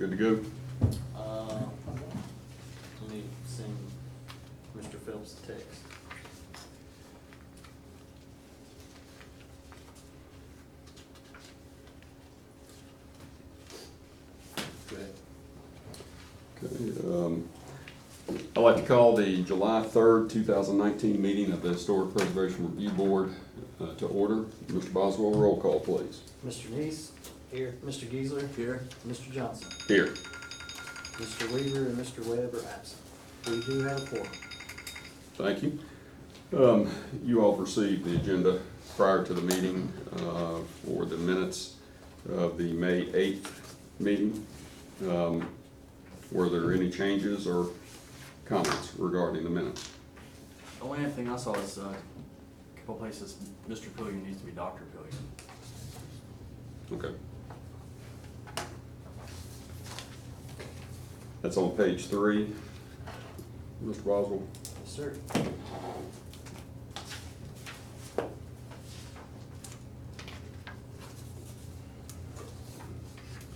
good to go? Let me send Mr. Phelps a text. Go ahead. Okay, I'd like to call the July 3rd, 2019 meeting of the Historic Preservation Review Board to order. Mr. Boswell, roll call, please. Mr. Neese? Here. Mr. Geisler? Here. Mr. Johnson? Here. Mr. Weaver and Mr. Webb are absent. We do have a quorum. Thank you. You all received the agenda prior to the meeting for the minutes of the May 8th meeting. Were there any changes or comments regarding the minutes? The only thing I saw is a couple places, Mr. Pillion needs to be Dr. Pillion. Okay. That's on page 3. Mr. Boswell? Yes, sir.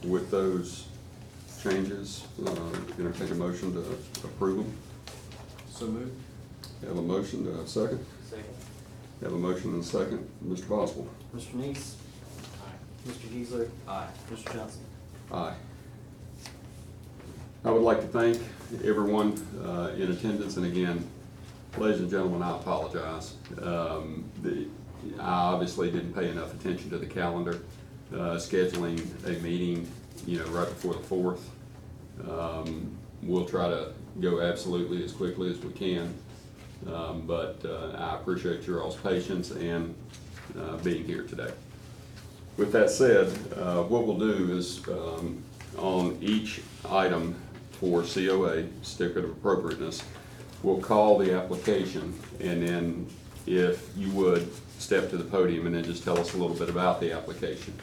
With those changes, entertain a motion to approve them. So moved. Have a motion, to have a second? Second. Have a motion and a second. Mr. Boswell? Mr. Neese? Aye. Mr. Geisler? Aye. Mr. Johnson? Aye. I would like to thank everyone in attendance, and again, ladies and gentlemen, I apologize. I obviously didn't pay enough attention to the calendar, scheduling a meeting, right before the 4th. We'll try to go absolutely as quickly as we can, but I appreciate your all's patience and being here today. With that said, what we'll do is on each item for COA, certificate of appropriateness, we'll call the application, and then if you would step to the podium and then just tell us a little bit about the application.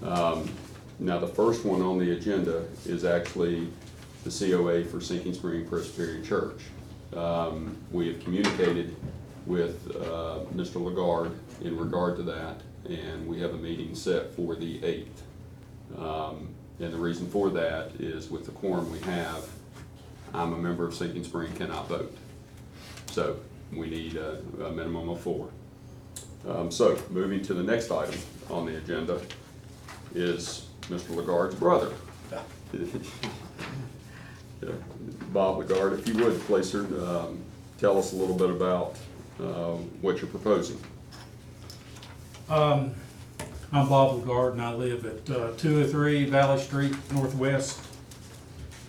Now the first one on the agenda is actually the COA for Sinking Spring Presbyterian Church. We have communicated with Mr. Lagarde in regard to that, and we have a meeting set for the 8th. And the reason for that is with the quorum we have, I'm a member of Sinking Spring, cannot vote. So we need a minimum of 4. So moving to the next item on the agenda is Mr. Lagarde's brother. Bob Lagarde, if you would, please, sir, tell us a little bit about what you're proposing. I'm Bob Lagarde, and I live at 203 Valley Street Northwest,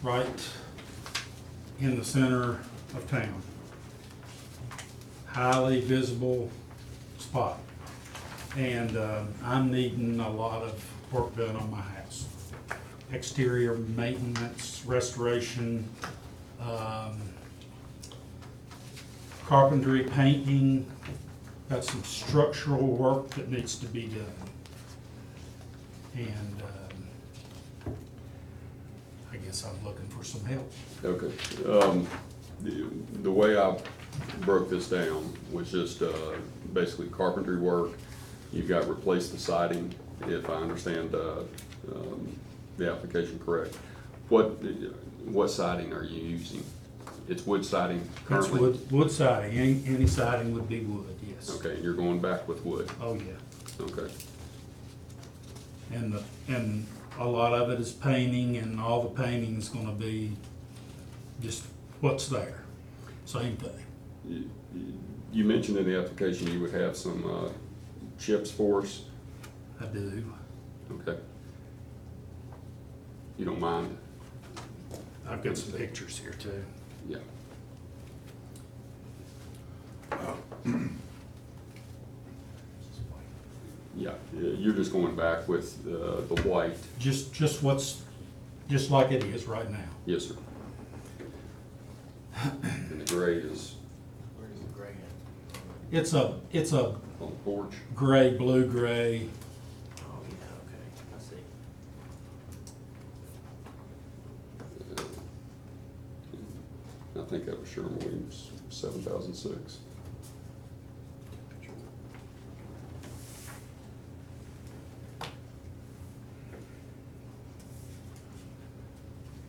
right in the center of town. Highly visible spot. And I'm needing a lot of work done on my house. Exterior maintenance, restoration, carpentry, painting. Got some structural work that needs to be done. And I guess I'm looking for some help. Okay. The way I broke this down was just basically carpentry work. You've got replace the siding, if I understand the application correct. What siding are you using? It's wood siding currently? It's wood siding. Any siding would be wood, yes. Okay, and you're going back with wood? Oh, yeah. Okay. And a lot of it is painting, and all the painting is gonna be just what's there. Same thing. You mentioned in the application you would have some chips for us. I do. Okay. You don't mind? I've got some pictures here too. Yeah. Yeah, you're just going back with the white. Just what's, just like it is right now. Yes, sir. And the gray is Where's the gray at? It's a on the porch. gray, blue gray. Oh, yeah, okay, I see. I think that was Sherwin-Williams, 7006.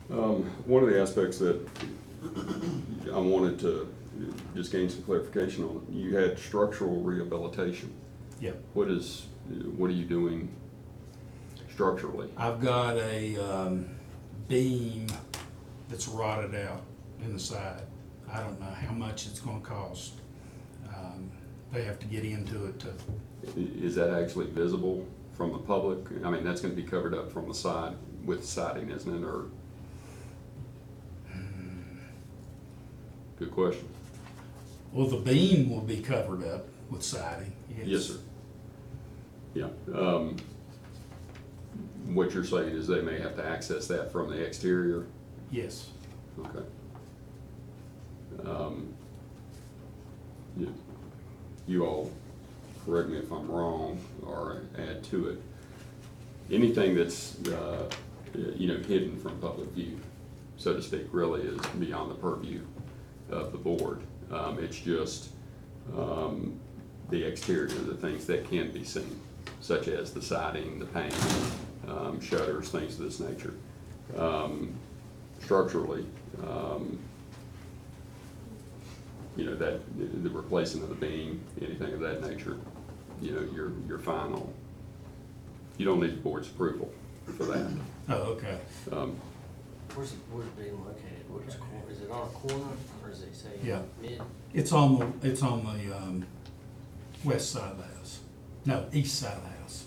One of the aspects that I wanted to just gain some clarification on, you had structural rehabilitation. Yep. What are you doing structurally? I've got a beam that's rotted out in the side. I don't know how much it's gonna cost. They have to get into it to, Is that actually visible from the public? I mean, that's gonna be covered up from the side with siding, isn't it, or? Good question. well, the beam will be covered up with siding. Yes, sir. Yeah. What you're saying is they may have to access that from the exterior? Yes. Okay. Yeah. You all, correct me if I'm wrong, or add to it. Anything that's, hidden from public view, so to speak, really is beyond the purview of the board. It's just the exterior, the things that can be seen, such as the siding, the paint, shutters, things of this nature. Structurally, that the replacing of the beam, anything of that nature, you're fine on. You don't need the board's approval for that. Oh, okay. Where's the beam located? Which corner? Is it on a corner, or does it say Yeah. mid? It's on the west side of the house. No, east side of the house.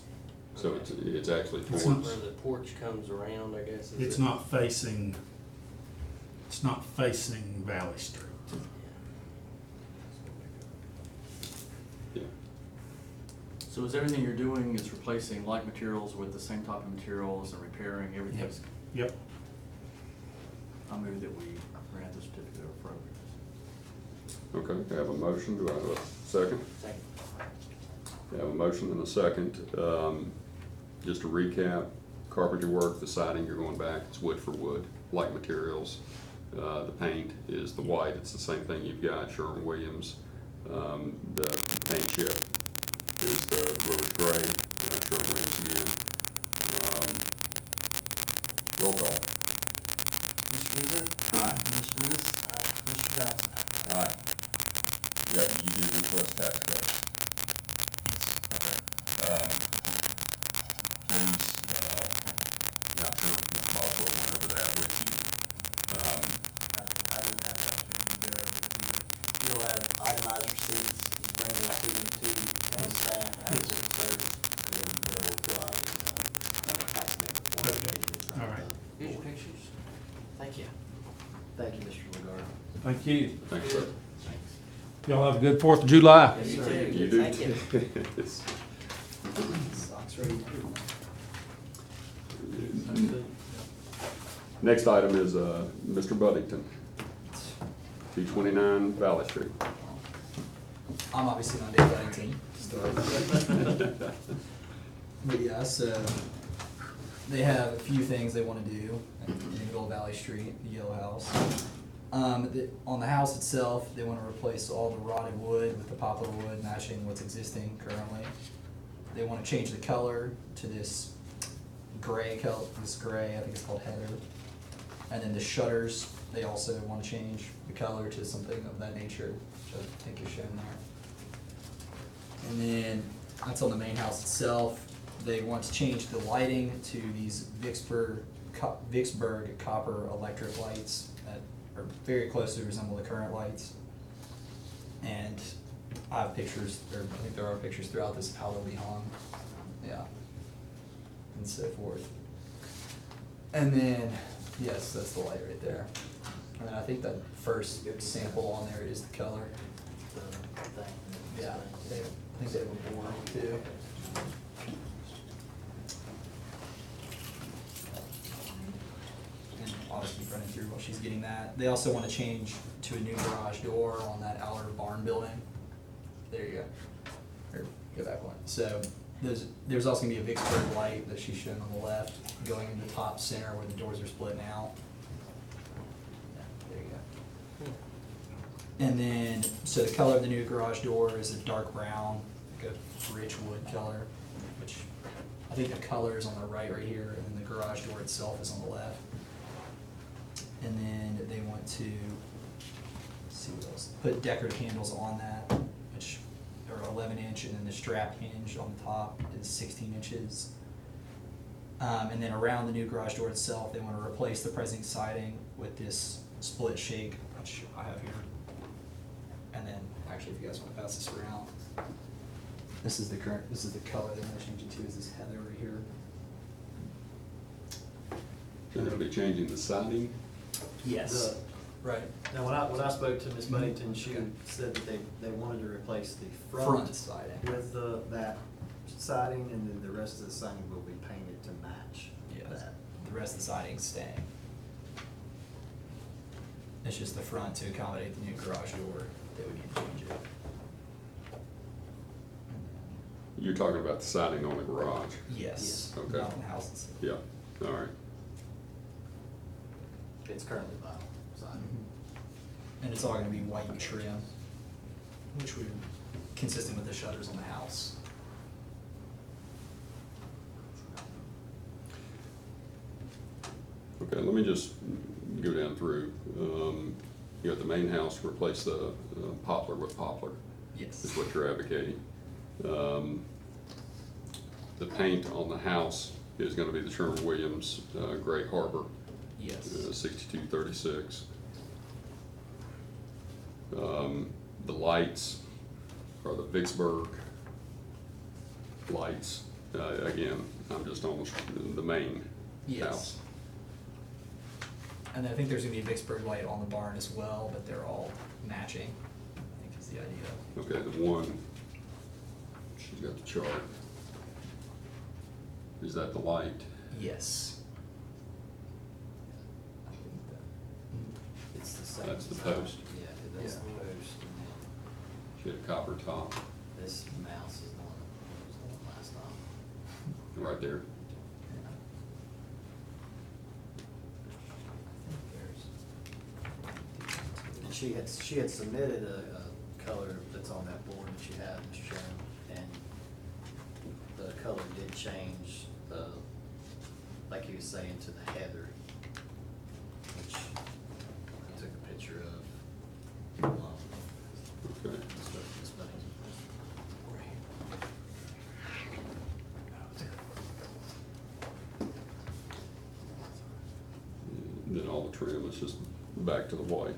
So it's actually It's towards, not- Where the porch comes around, I guess. Is It's it? not facing Valley Street. yeah. So is everything you're doing is replacing like materials with the same type of materials and repairing everything? Yep. I move that we grant the certificate of appropriateness. Okay, I have a motion. Do I have a second? Second. I have a motion and a second. Just to recap, carpentry work, the siding, you're going back, it's wood for wood, like materials. The paint is the white, it's the same thing you've got, Sherwin-Williams. The paint chip is the bluish gray, Sherwin-Williams again. Roll call. Mr. Weaver? Aye. Mr. Lewis? Aye. Mr. Johnson? Aye. Yeah, you did request tax credits. Okay. Please, not sure if Ms. Boswell went over that with you. I didn't have an opportunity to go over it either. You'll have itemized receipts, you bring those to town staff, as a clerk, and then they'll fill out the tax amendment form. Okay. All right. Here's your pictures. Thank you. Thank you, Mr. Legard. Thank you. Thanks, sir. Y'all have a good 4th of July. Yes, You sir. too. You do. Thank you. Socks ready to go. Next item is, Mr. Buddington, 229 Valley Street. I'm obviously on day 19 to start. But yeah, so they have a few things they want to do in the middle of Valley Street, the yellow house. On the house itself, they want to replace all the rotted wood with the poplar wood matching what's existing currently. They want to change the color to this gray color, I think it's called heather. And then the shutters, they also want to change the color to something of that nature, which I think is shown there. And then that's on the main house itself. They want to change the lighting to these Vicksburg copper electric lights that are very closely resemble the current lights. And I have pictures, or I think there are pictures throughout this of how they'll be hung. Yeah. And so forth. And then, yes, that's the light right there. And then I think that first sample on there is the color. The thing. Yeah, I think they have a board too. And I'll just keep running through while she's getting that. They also want to change to a new garage door on that outer barn building. There you go. Or go back one. So there's also gonna be a Vicksburg light that she's shown on the left, going in the top center where the doors are split now. Yeah, there you go. And then, so the color of the new garage door is a dark brown, like a rich wood color, which I think the color is on the right here, and then the garage door itself is on the left. And then they want to, let's see what else, put decorative handles on that, which are 11 inch, and then the strap hinge on the top is 16 inches. And then around the new garage door itself, they want to replace the present siding with this split shake, which I have here. And then, actually, if you guys want to pass this around, this is the color they want to change it to, is this heather right here. They're gonna be changing the siding. Yes. Right. Now, when I spoke to Ms. Buddington, she Okay. said that they wanted to replace the Front front siding. with that siding, and then the rest of the siding will be painted to match Yes. that. The rest of the siding's staying. It's just the front to accommodate the new garage door, they would need to change it. You're talking about the siding on the garage? Yes. Okay. Not on the houses. Yeah, all right. It's currently vinyl siding. And it's all gonna be white trim, which would, consistent with the shutters on the house. Okay, let me just go down through. You got the main house, replace the poplar with poplar, Yes. is what you're advocating. The paint on the house is gonna be the Sherwin-Williams Gray Harbor, Yes. 6236. The lights are the Vicksburg lights. Again, I'm just on the main Yes. house. And I think there's gonna be a Vicksburg light on the barn as well, but they're all matching, I think is the idea. Okay, the one, she's got the chart. Is that the light? Yes. I think that. It's the same. That's the post. Yeah, that's the post, and She had a copper top then this mouse is the one that was the one last time. right there. And she had submitted a color that's on that board that you have, Mr. Chairman, and the color did change, like he was saying, to the heather, which I took a picture of. Okay. Ms. Buddington. And then all the trim is just back to the white.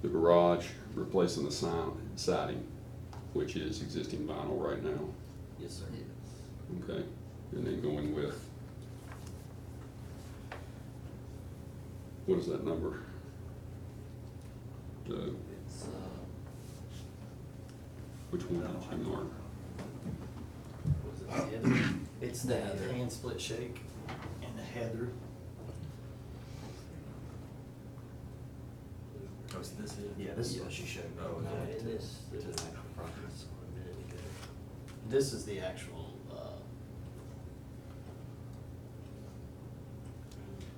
The garage, replacing the siding, which is existing vinyl right now. Yes, sir. Okay, and then going with, what is that number? The, It's, which one did you mark? what was it, the heather? It's The the heather. hand split shake and the heather. Oh, so this is? Yeah, this is what she showed me. Oh, No, okay. and this is actual progress a minute ago. This is the actual,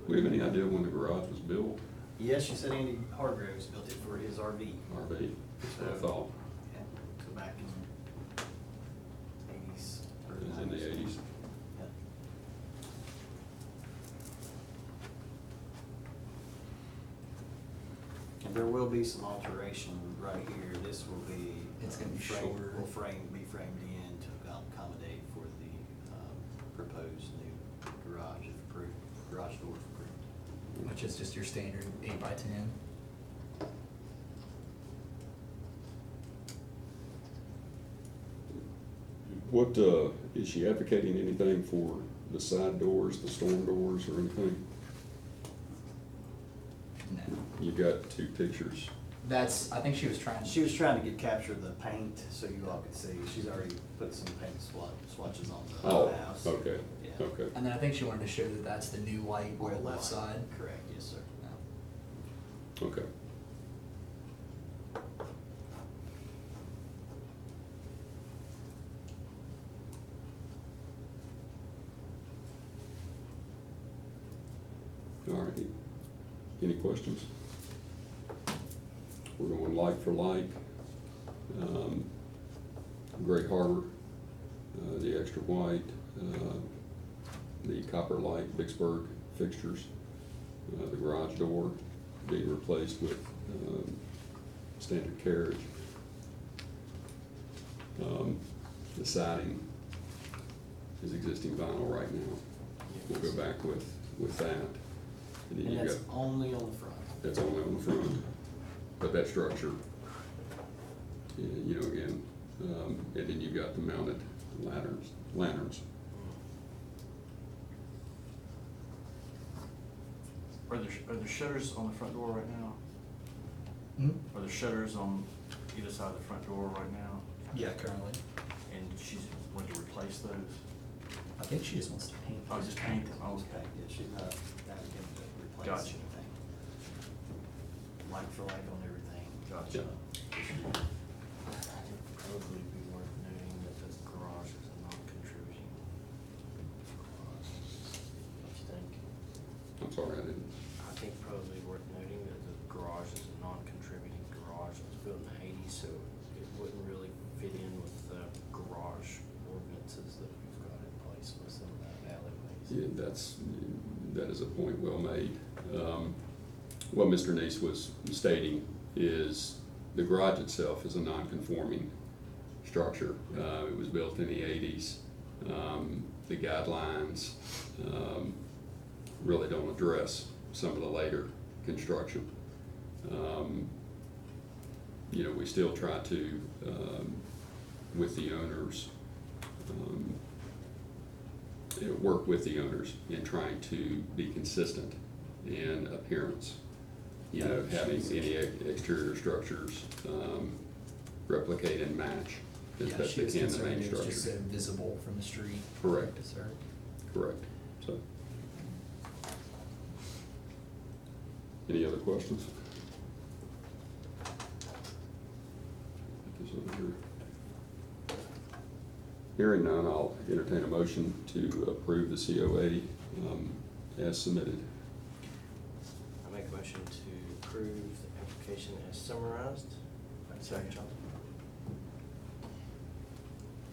We have any idea when the garage was built? yes, she said Andy Hargraves built it for his RV. RV, that's what I thought. Yeah, so back in eighties. It was in the 80s. And there will be some alteration right here. This will be. It's gonna be framed- shorter. Will be framed in to accommodate for the, proposed new garage if approved, garage door if approved. Which is just your standard 8x10. What, is she advocating anything for the side doors, the storm doors, or anything? No. You got two pictures. That's, I think she was trying. She was trying to capture the paint so you all could see. She's already put some paint swatches on the Oh, house. okay, Yeah. okay. And then I think she wanted to show that that's the new light on the left side. Correct, yes, sir. No. Okay. All right. Any questions? We're going like for like. Great Harbor, the extra white, the copper light Vicksburg fixtures, the garage door being replaced with standard carriage. The siding is existing vinyl right now. We'll go back with that. And then And you that's got, only on the front. that's only on the front, but that structure, you know, again, and then you've got the mounted lanterns. Are there shutters on the front door right now? Hmm? Are there shutters on either side of the front door right now? Yeah, currently. And she's going to replace those? I think she just wants to paint. Oh, just paint them, oh, Okay, okay. yeah, she's not going to replace Gotcha. anything. Like for like on everything. Gotcha. Probably be worth noting that the garage is a non-contributing garage. What you think? I'm sorry, I didn't. I think probably worth noting that the garage is a non-contributing garage. It was built in the eighties, so it wouldn't really fit in with the garage ordinances that we've got in place with some of that alleyways. Yeah, that is a point well made. What Mr. Neese was stating is the garage itself is a non-conforming structure. It was built in the eighties. The guidelines really don't address some of the later construction. You know, we still try to, with the owners, work with the owners in trying to be consistent in appearance. You know, having any exterior structures replicate and match as Yeah, best she they was can the concerned main it was just so structure. visible from the street. Correct. Is her. Correct. So, any other questions? Put this over here. Hearing none, I'll entertain a motion to approve the COA as submitted. I make a motion to approve the application as summarized. Second.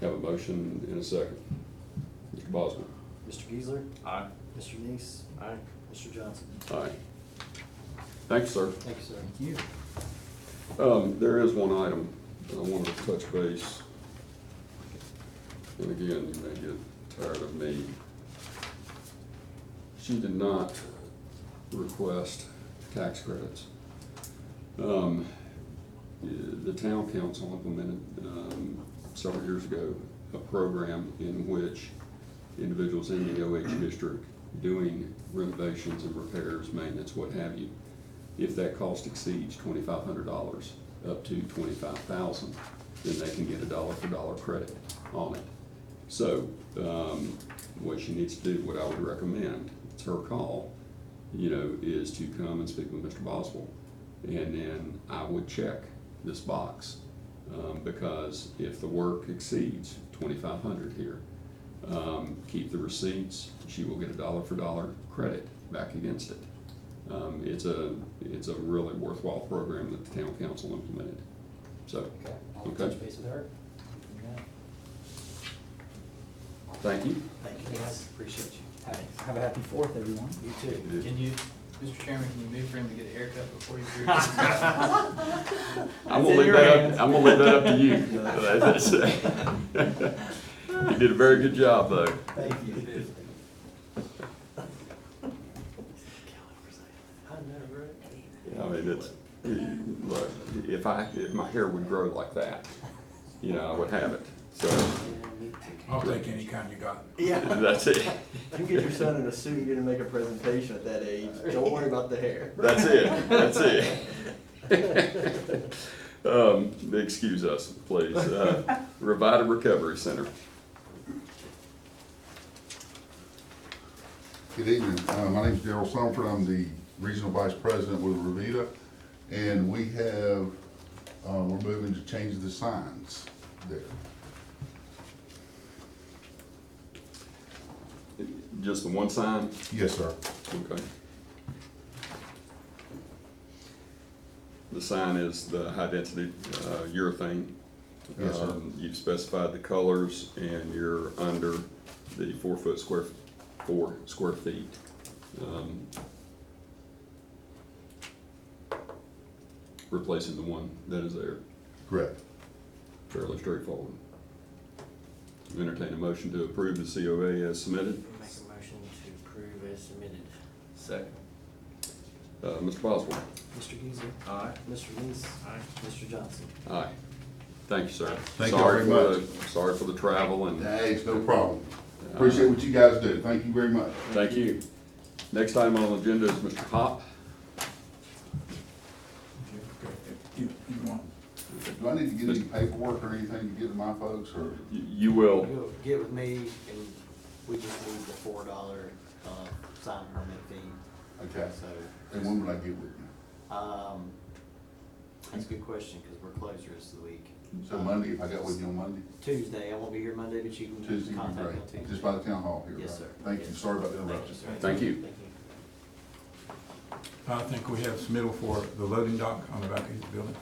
Have a motion and a second. Mr. Boswell. Mr. Geisler, Aye. Mr. Neese, Aye. Mr. Johnson. Aye. Thanks, sir. Thank you, sir. Thank you. There is one item that I wanted to touch base. And again, you may get tired of me. She did not request tax credits. The town council implemented, several years ago, a program in which individuals in the OH district doing renovations and repairs, maintenance, what have you, if that cost exceeds $2,500 up to $25,000, then they can get a dollar for dollar credit on it. So, what she needs to do, what I would recommend, it's her call, you know, is to come and speak with Mr. Boswell. And then I would check this box, because if the work exceeds $2,500 here, keep the receipts, she will get a dollar for dollar credit back against it. It's a really worthwhile program that the town council implemented. So, Okay, I'll Okay. touch base with her. Yeah. thank you. Thank you, guys. Appreciate you. Have a happy 4th, everyone. You too. Can you, Mr. Chairman, can you move for him to get a haircut before you do? I'm gonna leave that up to you. You did a very good job, though. Thank you. I know, right? I mean, it's, look, if my hair would grow like that, you know, I would have it. So, I'll take any kind you got. Yeah. that's it. You get your son in a suit, you're gonna make a presentation at that age. Don't worry about the hair. That's it, that's it. Excuse us, please. Revita Recovery Center. Good evening. My name is Darrell Sumford. I'm the Regional Vice President with Revita. And we have, we're moving to change the signs there. Just the one sign? Yes, sir. Okay. The sign is the high-density urethane Yes, sir. You've specified the colors and you're under the 4 square feet. Replacing the one that is there, Correct. fairly straightforward. Entertain a motion to approve the COA as submitted. Make a motion to approve as submitted. Second. Mr. Boswell. Mr. Geezer. Aye. Mr. Reese. Aye. Mr. Johnson. Aye. Thank you, sir. Thank you Sorry very for Sorry for the travel and Hey, it's no problem. Appreciate what you guys do. Thank you very much. thank you. Next item on the agenda is Mr. Hop. You want, Do I need to get any paperwork or anything to get to my folks, or? You will, You'll get with me and we just need the $4, sign permit fee. Okay. So, And when would I get with you? that's a good question, cause we're closed the rest of the week. So Monday, if I got with you on Monday? Tuesday, I won't be here Monday, but you can Tuesday would be contact me great. on Tuesday. Just by the town hall here, Yes, right? sir. Thank you. Yes. Sorry about the Thank you, interruption. sir. Thank you. Thank you. I think we have submittal for the loading dock on the back of his building.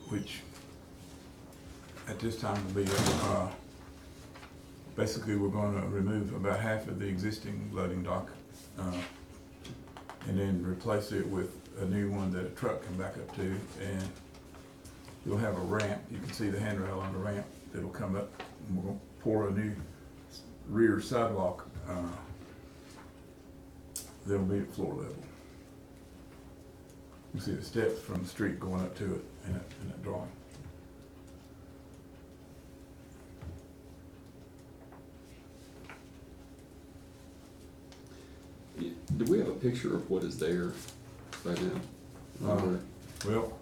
Which at this time will be, basically we're gonna remove about half of the existing loading dock, and then replace it with a new one that a truck can back up to, and you'll have a ramp. You can see the handrail on the ramp that'll come up, and we're gonna pour a new rear sidewalk, that'll be at floor level. You can see the steps from the street going up to it in that drawing. do we have a picture of what is there right now? Well,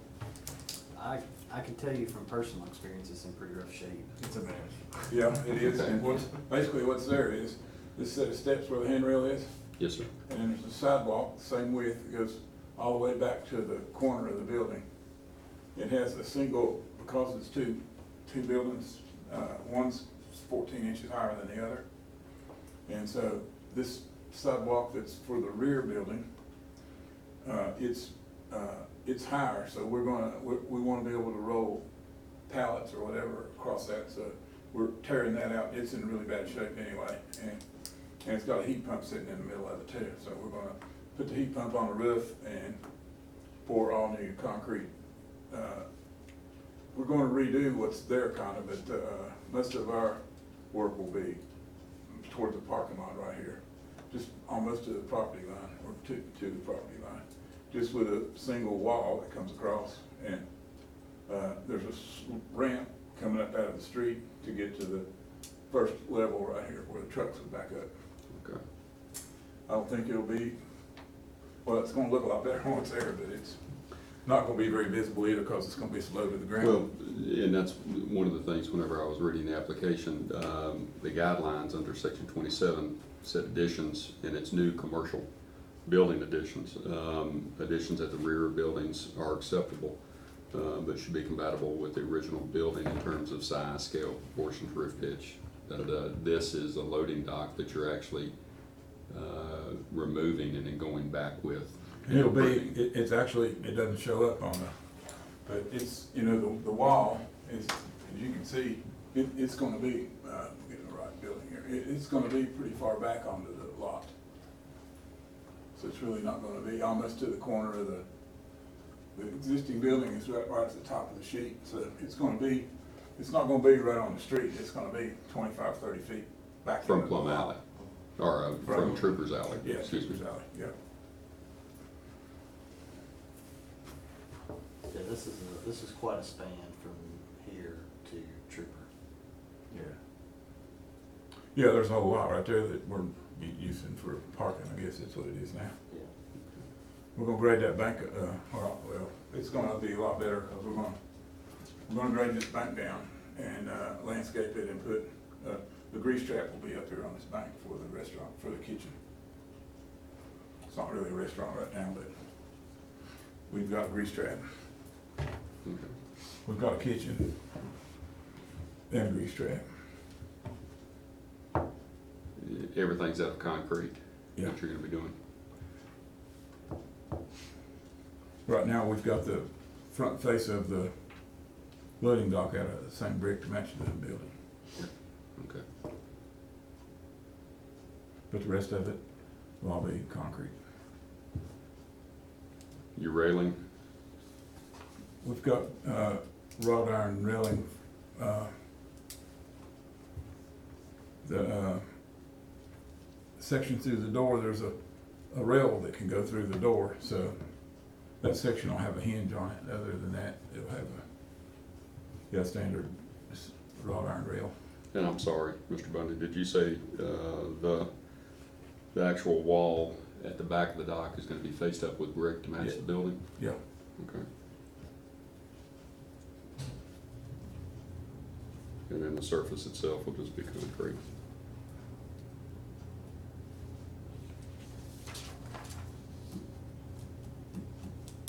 I can tell you from personal experience, it's in pretty rough shape. It's a mess. yeah, it is, and basically what's there is this set of steps where the handrail is, Yes, sir. and then there's a sidewalk, same width, it goes all the way back to the corner of the building. It has a single, because it's two buildings, one's 14 inches higher than the other. And so this sidewalk that's for the rear building, it's higher, so we want to be able to roll pallets or whatever across that, so we're tearing that out. It's in really bad shape anyway, and it's got a heat pump sitting in the middle of it too, so we're gonna put the heat pump on the roof and pour all new concrete. We're gonna redo what's there kind of, but most of our work will be towards the parking lot right here, just almost to the property line, or to the property line, just with a single wall that comes across, and there's a ramp coming up out of the street to get to the first level right here where the trucks would back up. Okay. I don't think it'll be, well, it's gonna look a lot better when it's there, but it's not gonna be very visible either, because it's gonna be so low to the ground. Well, and that's one of the things, whenever I was reading the application, the guidelines under section 27 said additions, and it's new commercial building additions. Additions at the rear of buildings are acceptable, but should be compatible with the original building in terms of size, scale, proportions, roof pitch. This is a loading dock that you're actually removing and then going back with. And it'll be, it's actually, it doesn't show up on but it's, you know, the wall is, as you can see, it's gonna be, getting the right building here, it's gonna be pretty far back onto the lot. So it's really not gonna be almost to the corner of the existing building is right at the top of the sheet, so it's not gonna be right on the street, it's gonna be 25, 30 feet back. From into the Plum lot. Alley, or from Troopers Alley. Yeah, excuse me. Troopers Alley, yeah. Yeah, this is quite a span from here to Trooper. Yeah. Yeah, there's a whole lot right there that we're using for parking, I guess that's what it is now. Yeah. We're gonna grade that bank, well, it's gonna be a lot better, because we're gonna grade this bank down and, landscape it and put, the grease trap will be up here on this bank for the restaurant, for the kitchen. It's not really a restaurant right now, but we've got a grease trap. Okay. We've got a kitchen and a grease trap. Everything's out of concrete Yeah. that you're gonna be doing. Right now, we've got the front face of the loading dock out of the same brick to match the building. Okay. But the rest of it will all be concrete. Your railing, We've got, wrought iron railing, the section through the door, there's a rail that can go through the door, so that section will have a hinge on it. Other than that, it'll have standard wrought iron rail. and I'm sorry, Mr. Bundy, did you say, the actual wall at the back of the dock is gonna be faced up with brick to match Yeah. the building? Yeah. Okay. And then the surface itself will just be concrete.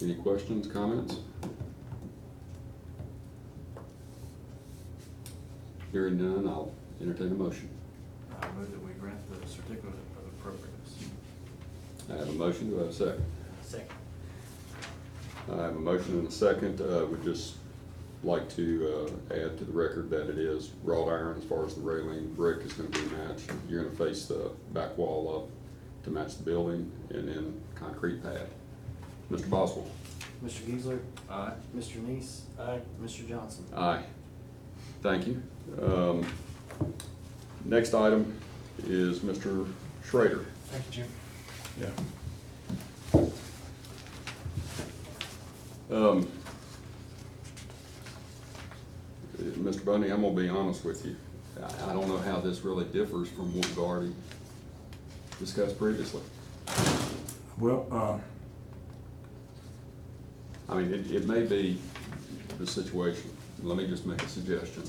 Any questions, comments? Hearing none, I'll entertain a motion. I move that we grant the certificate of appropriateness. I have a motion, do I have a second? Second. I have a motion and a second. Would just like to add to the record that it is wrought iron as far as the railing. Brick is gonna be matched. You're gonna face the back wall up to match the building, and then concrete pad. Mr. Boswell? Mr. Geisler? Aye. Mr. Neese? Aye. Mr. Johnson? Aye. Thank you. Next item is Mr. Schrader. Thank you, Jim. Yeah. Mr. Bundy, I'm gonna be honest with you. I don't know how this really differs from what we've already discussed previously. Well, I mean, it may be the situation. Let me just make a suggestion,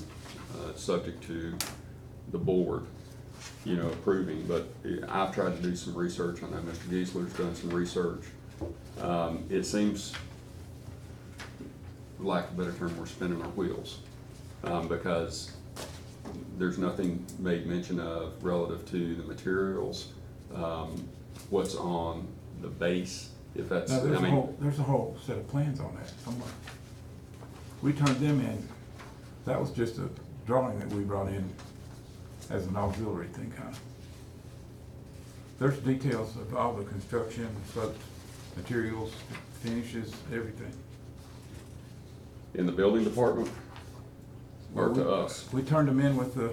subject to the board, approving, but I've tried to do some research. I know Mr. Geisler's done some research. It seems, for lack of a better term, we're spinning our wheels, because there's nothing made mention of relative to the materials, what's on the base, if that's, now I mean. there's a whole set of plans on that somewhere. We turned them in. That was just a drawing that we brought in as an auxiliary thing, kind of. There's details of all the construction, slopes, materials, finishes, everything. In the building department, or to us? We turned them in with the,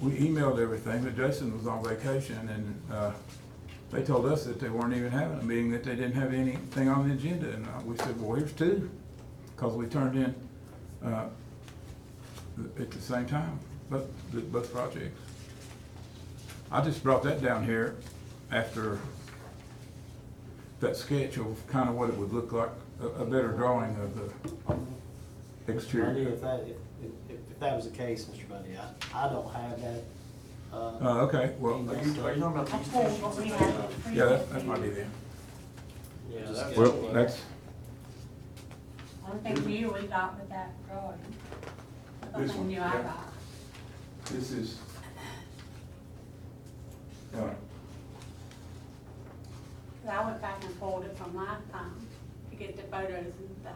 we emailed everything, but Jason was on vacation, and they told us that they weren't even having a meeting, that they didn't have anything on the agenda, and we said, well, here's two, because we turned in at the same time, but both projects. I just brought that down here after that sketch of kind of what it would look like, a better drawing of the Mr. Bundy, exterior. if that was the case, Mr. Bundy, I don't have that. Okay, well, Are you talking about That's these what we two? have. yeah, that might be there. Yeah, Just that get- Well, that's, One thing new we got with that drawing. This Something one, new I yeah. got. this is, I went back and pulled it from last time to get the photos and stuff.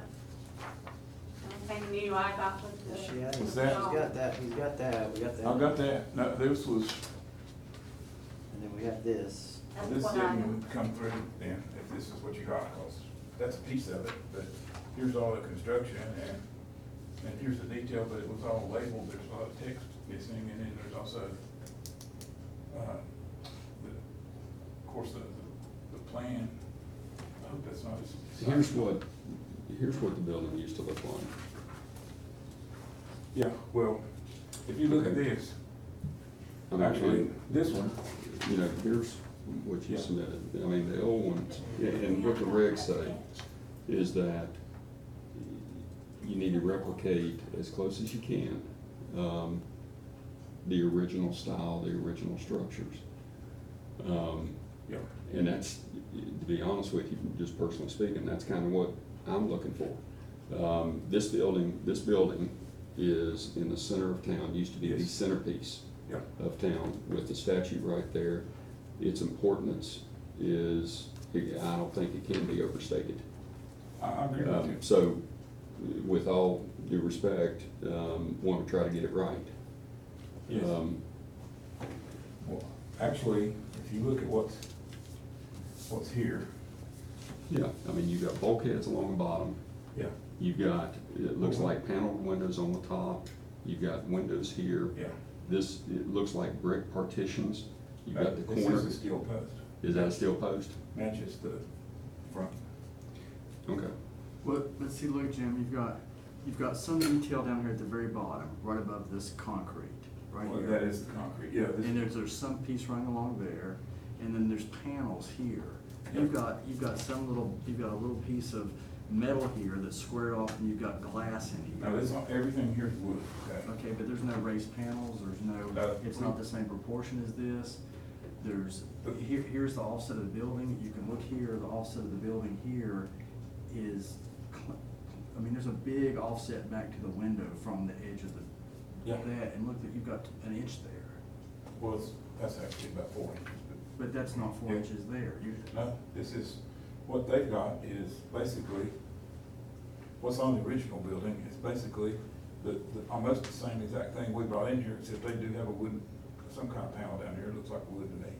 One thing new I got was the. Yeah, What's he's that? got that, we got that. I got that. No, this was, And then we got this. That's this what I didn't come through then, if this is what you got, cause that's a piece of it, but here's all the construction and here's the detail, but it was all labeled, there's a lot of text missing, and then there's also, of course, the plan. I hope that's not as. Here's what the building used to look like. Yeah, well, if you look at Okay. this, I mean, actually, this one, here's what you Yeah. submitted. I mean, the old ones, and what the regs say is that you need to replicate as close as you can, the original style, the original structures. yeah, And that's, to be honest with you, just personally speaking, that's kind of what I'm looking for. This building is in the center of town, used to be the Yes. centerpiece yeah. of town with the statue right there. Its importance is, I don't think it can be overstated. I agree with you. So, with all due respect, want to try to get it right. Yes. Well, actually, if you look at what's here, Yeah, I mean, you've got bulkheads along the bottom. yeah, You've got, it looks like paneled windows on the top. You've got windows here. yeah. This, it looks like brick partitions. You've got the This corner. is a steel post, Is that a steel post? matches the front. Okay. Well, let's see, look, Jim, you've got some detail down here at the very bottom, right above this concrete, right Well, here. that is the concrete, yeah. this- And there's some piece running along there, and then there's panels here. You've got a little piece of metal here that's squared off, and you've got glass in here. No, everything here is wood, okay? Okay, but there's no raised panels, there's no, it's not the same proportion as this. Here's the offset of the building, you can look here, the offset of the building here is, I mean, there's a big offset back to the window from the edge of Yeah. that, and look, that you've got an inch there. Well, that's actually about 4 inches, But that's not 4 Yeah. inches there. No, this is, what they've got is basically, what's on the original building is basically almost the same exact thing we brought in here, except they do have a wooden, some kind of panel down here, it looks like wood to me.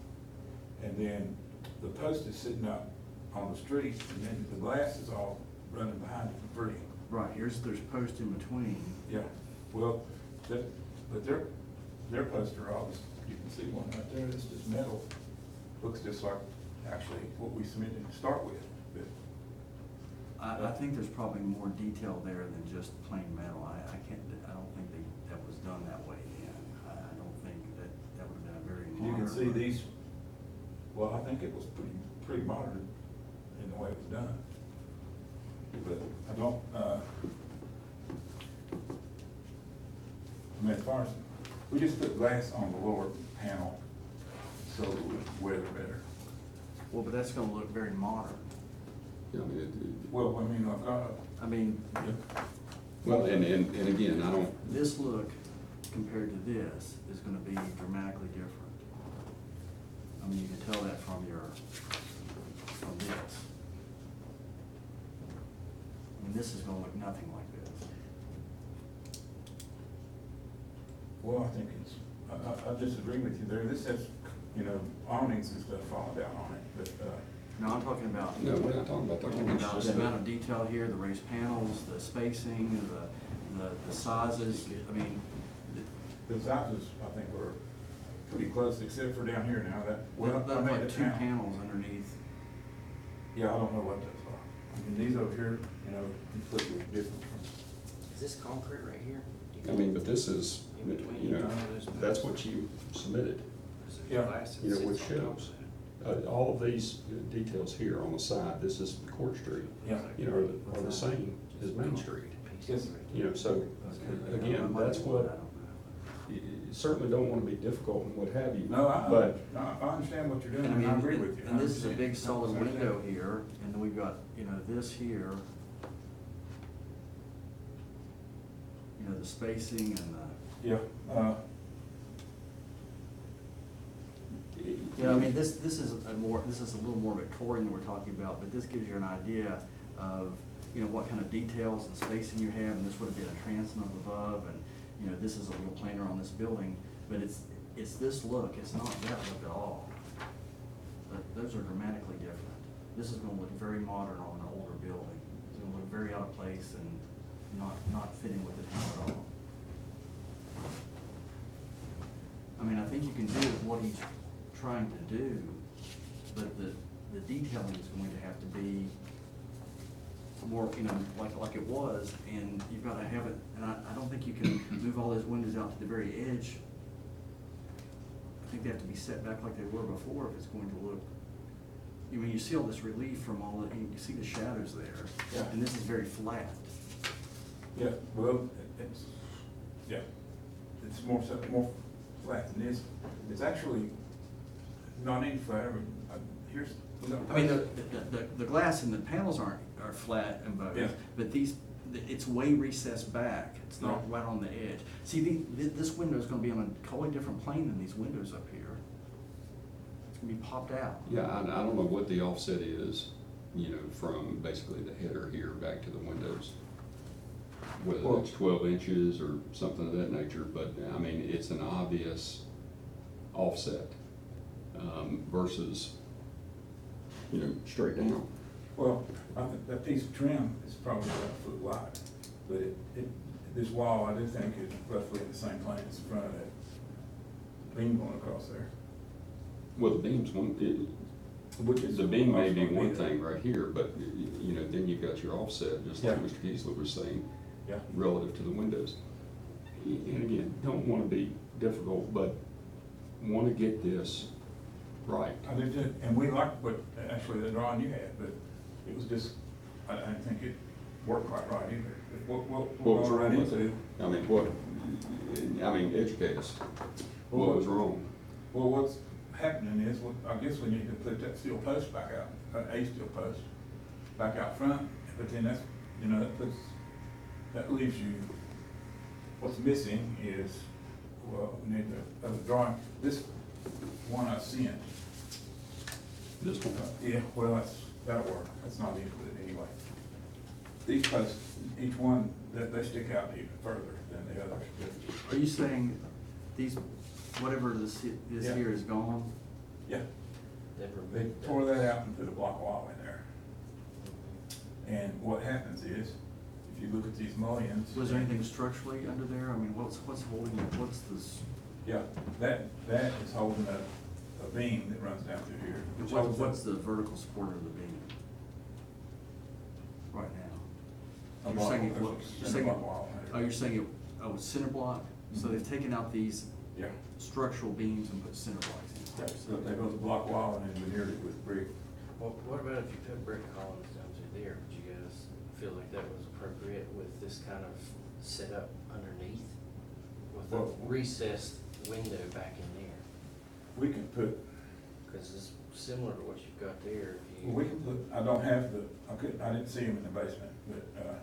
And then the post is sitting out on the street, and then the glass is all running behind it for free. Right, there's posts in between. Yeah, well, but their posts are all, you can see one right there, it's just metal. Looks just like actually what we submitted to start with, but I think there's probably more detail there than just plain metal. I don't think that was done that way then. I don't think that would have been a very you modern. can see these, well, I think it was pretty modern in the way it was done. But I don't, I mean, as far as, we just put glass on the lower panel so it would weather better. Well, but that's gonna look very modern. Yeah, I mean, Well, I mean, I've got, I mean, well, and again, I don't, this look compared to this is gonna be dramatically different. I mean, you can tell that from this. I mean, this is gonna look nothing like this. well, I think it's, I disagree with you there. This has, awnings and stuff falling down on it, but, No, I'm talking about. no, we're not talking about We're that. talking about the amount of detail here, the raised panels, the spacing, the sizes, I mean, the sizes, I think, are pretty close, except for down here now, that, well, I that's made like the 2 panel. panels underneath. Yeah, I don't know what those are. I mean, these over here, completely different from, Is this concrete right here? I mean, but this is, that's what you submitted, Yeah. which shows. All of these details here on the side, this is Court Street, yeah. are the same as Main Street. Yes. So, again, that's what, you certainly don't want to be difficult and what have you. No, But, I understand what you're doing, And I and I mean, agree with you. and this is a I big understand. solid I understand. window here, and then we've got, this here. The spacing and the. Yeah, Yeah, I mean, this is a little more Victorian than we're talking about, but this gives you an idea of, what kind of details and spacing you have, and this would have been a transom up above, and, this is a little plainer on this building, but it's this look, it's not that look at all. But those are dramatically different. This is gonna look very modern on an older building. It's gonna look very out of place and not fitting with the town at all. I mean, I think you can do what he's trying to do, but the detailing is going to have to be more, like it was, and you've gotta have it, and I don't think you can move all those windows out to the very edge. I think they have to be set back like they were before if it's going to look, you see all this relief from all the, you see the shadows there. Yeah. And this is very flat. yeah, well, it's more flat than this. It's actually not any flatter, but here's. I mean, the glass and the panels are flat and both, Yeah. but it's way recessed back. It's not Yeah. right on the edge. See, this window is gonna be on a totally different plane than these windows up here. It's gonna be popped out. yeah, I don't know what the offset is you know, from basically the header here back to the windows. Whether Well- it's 12 inches or something of that nature, but I mean, it's an obvious offset, versus, you know, straight down. Well, I think that piece of trim is probably about a foot wide, but this wall, I do think is roughly in the same plane as the front of that beam going across there. Well, the beam's Which is the beam may be also one there. thing right here, but, you know, then you've got your offset, just like Yeah. Mr. Kiesler was saying, Yeah. relative to the windows. And again, don't wanna be difficult, but wanna get this right. I did too, and we liked what, actually the drawing you had, but it was just, I didn't think it worked quite right either. But What we'll was go right wrong with into. it? I mean, educate us. Well, What was wrong? Well, what's happening is, I guess we need to put that steel post back out, a steel post, back out front, but then that's, you know, that leaves you, what's missing is, well, we need the drawing, this one I sent. This one? Yeah, well, that'll work, that's not included anyway. These posts, each one, they stick out even further than the others. Are you saying these, whatever this Yeah. here is gone? Yeah, They've they removed tore those. that out and put a block wall in there. And what happens is, if you look at these mullions. Was there anything structurally under there? I mean, what's holding it? What's this? Yeah, that is holding a beam that runs down through here. Which holds What's up the vertical support of the beam? Right now? a You're block- saying it, a you're cinder saying, block wall. oh, you're saying it, oh, it's cinder block? So they've taken out these Yeah, structural beams and put cinder blocks in yeah, place? so they built a block wall and then veneered it with brick. Well, what about if you put brick columns down through there? Would you guys feel like that was appropriate with this kind of setup underneath? With a Well- recessed window back in there? We can put, Cause it's similar to what you've got there. If you- we can put, I don't have I didn't see them in the basement, but,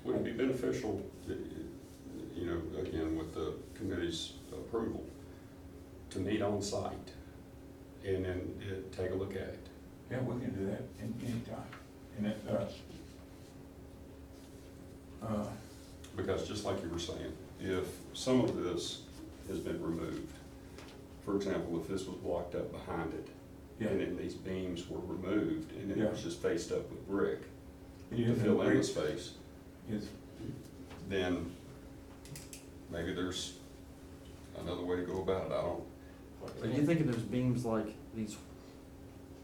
Would it be beneficial, you know, again, with the committee's approval, to meet on site and then take a look at it? yeah, we can do that anytime. And it, Because just like you were saying, if some of this has been removed, for example, if this was blocked up behind it, and yeah, then these beams were removed, and then it was Yeah. just faced up with brick it to is, fill in the brick space, is, then maybe there's another way to go about it, I don't. Are you thinking those beams like these,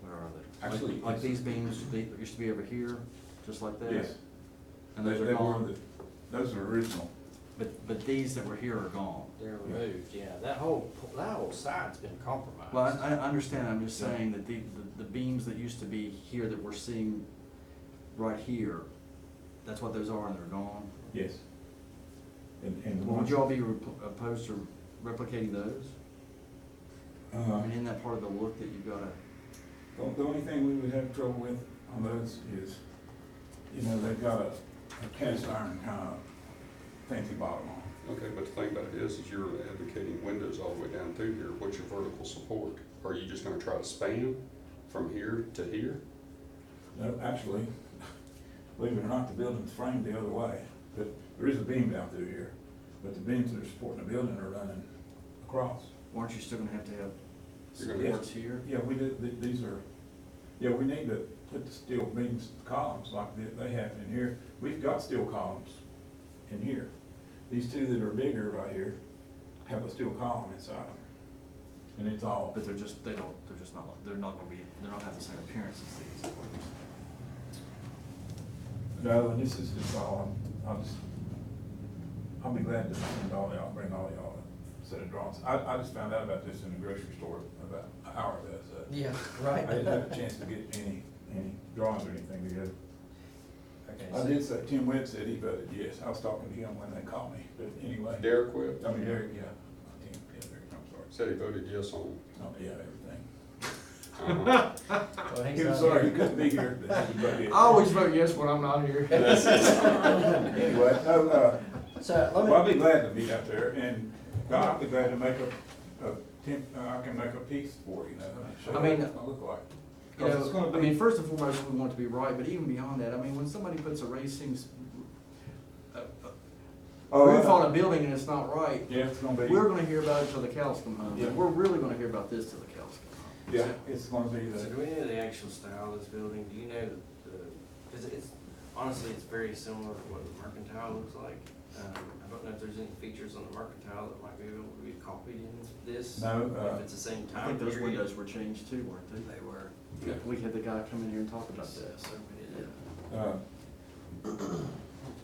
where are they? Actually, Like it's- these beams, they used to be over here, just like that? yes. And those They are were gone? those are original. But these that were here are gone? They're removed, yeah. That whole side's been compromised. Well, I understand, I'm just saying that the beams that used to be here that we're seeing right here, that's what those are and they're gone? Yes. And the Well, ones. would you all be opposed to replicating those? I mean, isn't that part of the look that you've gotta, The only thing we would have trouble with on those is, you know, they've got a cast iron kind of fancy bottom on. Okay, but the thing about it is you're advocating windows all the way down through here, what's your vertical support? Are you just gonna try to span from here to here? No, actually, believe it or not, the building's framed the other way, but there is a beam down through here, but the beams that are supporting the building are running across. aren't you still gonna have You're gonna- supports here? Yeah, we did, these are, yeah, we need to put the steel beams, columns like they have in here. We've got steel columns in here. These two that are bigger right here have a steel column inside them. And it's all, But they're not gonna be, they're not have the same appearance as these. no, and this is just all, I'll be glad to send all y'all, bring all y'all a set of drawings. I just found out about this in the grocery store about an hour ago, so. Yeah, I right. didn't have a chance to get any drawings or anything together. Okay, I so- did say, Tim Webb said he voted yes. I was talking to him when they called me, but anyway. Derek Webb? I mean, Derek, yeah. Tim, yeah, Derek, I'm sorry. Said he voted yes on. Oh, yeah, everything. Uh-huh. Well, he's He was not sorry he here. couldn't be here, but he voted yes. I always vote yes when I'm not here. Anyway, no, So, well, let I'll me, be glad to be out there, and I'll be glad to make I can make a piece for you, you know, show I you mean- what it's gonna look like. You Because it's know, gonna I mean, be, first and foremost, we want it to be right, but even beyond that, I mean, when somebody puts a roof on a building and it's not right, yeah, it's gonna be. we're gonna hear about it till the cows come home. Yeah. And we're really gonna hear about this till the cows come home. Yeah, it's gonna be So do the, we know the actual style of this building? Do you know cause it's, honestly, it's very similar to what the Mercantile looks like. I don't know if there's any features on the Mercantile that might be able to be copied in this. No, If it's the same I time think those period. windows were changed too, weren't they? They were. Yeah. We had the guy come in here and talk about that. So we did.